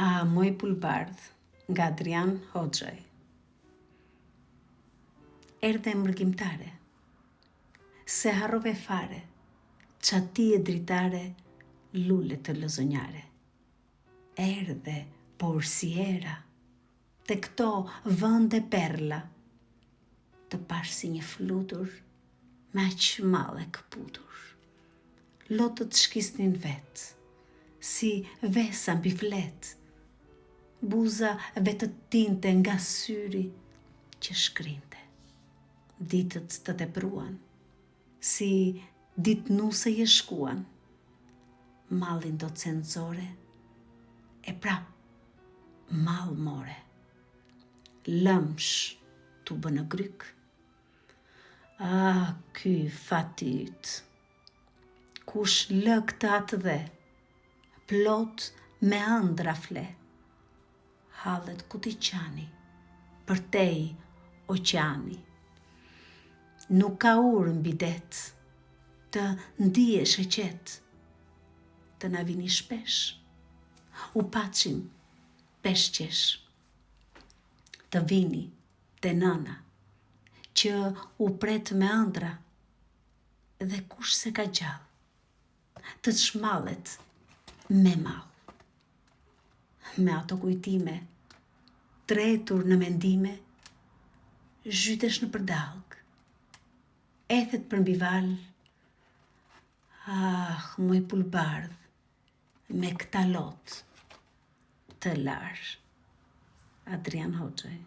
A moj pulbardh nga Adrian Hoxhaj. Erdhe mërgjimtare, se harrove fare, qati e dritare, lule të lëzonjare. Erdhe, por si era, te këto vënde perla, të pash si një flutur, me aq male këputur. Lotët shkisnin vetë, si vesa mbi fletë, buza vetë tinte nga syri që shkrinte. Ditët të tepruan, si ditë nuse je shkuan, mallin do cenzore, e prap mall more. Lëmsh tu bë në gryk. Ah, ky fatit, kush lë këtë atë dhe, plot me ëndra fle. Hallet ku ti qani, për tej oqeani. Nuk ka urë mbi det, të ndihesh e qetë, të na vini shpesh, u pacim pesh qesh. Të vini te nëna, që u pret me ëndra, dhe kush se ka gjallë, të shmallet me mall. Me ato kujtime, tretur në mendime, zhytesh në përdalk, ethet për mbi val. Ah, moj pulbardh, me këta lot të larë. Adrian Hoxhaj.